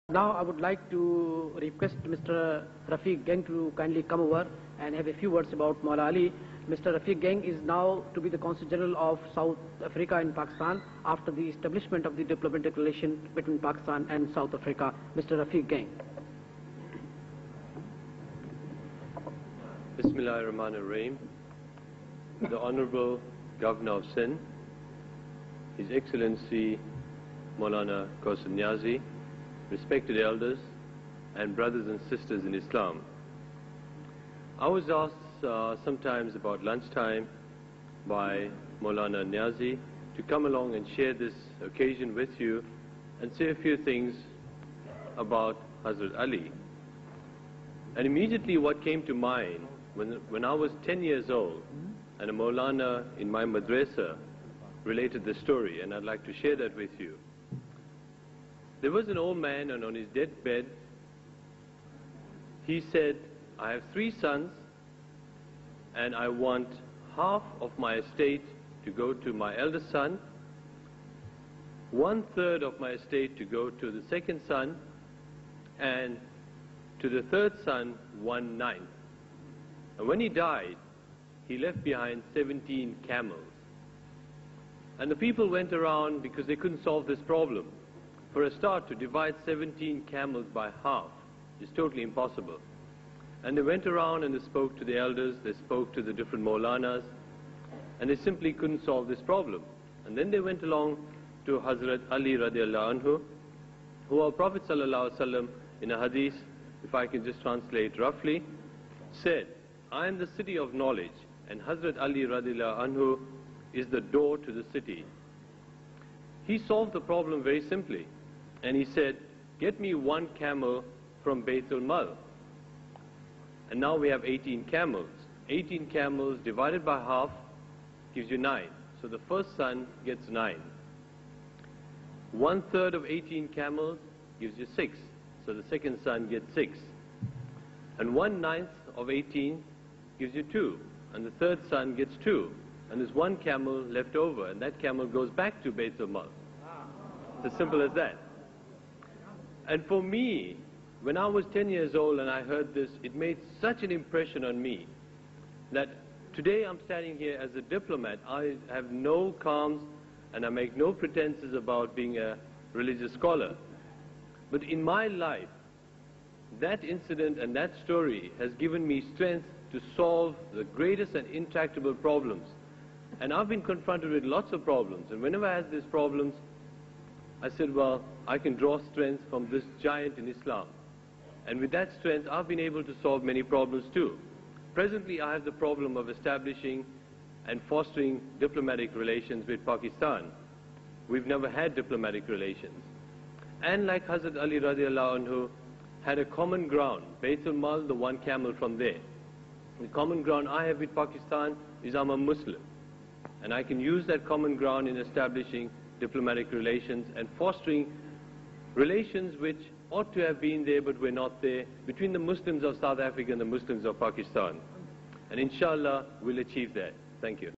Now I would like to request Mr. Rafiq Gang to kindly come over and have a few words about Maula Ali. Mr. Rafiq Gang is now to be the Consul General of South Africa in Pakistan after the establishment of the diplomatic relation between Pakistan and South Africa. Mr. Rafiq Gang. Bismillahirrahmanirrahim. The Honorable Governor of Sindh, His Excellency Maulana Qasim Niazi, respected elders and brothers and sisters in Islam. I was asked sometimes about lunchtime by Maulana Niazi to come along and share this occasion with you and say a few things about Hazrat Ali. And immediately what came to mind when I was 10 years old and a Maulana in my madrasa related the story, and I'd like to share that with you. There was an old man, and on his deathbed, he said, I have 3 sons, and I want half of my estate to go to my eldest son, 1/3 of my estate to go to the second son, and to the third son, 1/9. And when he died, he left behind 17 camels. And the people went around because they couldn't solve this problem. For a start, to divide 17 camels by half is totally impossible. And they went around and they spoke to the elders, they spoke to the different Maulanas, and they simply couldn't solve this problem. And then they went along to Hazrat Ali radiallahu anhu, who our Prophet sallallahu alaihi wasallam in a hadith, if I can just translate roughly, said, I am the city of knowledge, and Hazrat Ali radiallahu anhu is the door to the city. He solved the problem very simply. And he said, get me 1 camel from Baitul Mal. And now we have 18 camels. 18 camels divided by half gives you 9. So the first son gets 9. 1/3 of 18 camels gives you 6. So the second son gets 6. And 1/9 of 18 gives you 2. And the third son gets 2. And there's 1 camel left over, and that camel goes back to Baitul Mal. It's as simple as that. And for me, when I was 10 years old and I heard this, it made such an impression on me that today I'm standing here as a diplomat. I have no qualms and I make no pretenses about being a religious scholar. But in my life, that incident and that story has given me strength to solve the greatest and intractable problems. And I've been confronted with lots of problems, and whenever I had these problems, I said, well, I can draw strength from this giant in Islam. And with that strength, I've been able to solve many problems too. Presently, I have the problem of establishing and fostering diplomatic relations with Pakistan. We've never had diplomatic relations. And like Hazrat Ali radiallahu anhu had a common ground, Baitul Mal, the 1 camel from there. The common ground I have with Pakistan is I'm a Muslim. And I can use that common ground in establishing diplomatic relations and fostering relations which ought to have been there but were not there between the Muslims of South Africa and the Muslims of Pakistan. And inshallah, we'll achieve that. Thank you.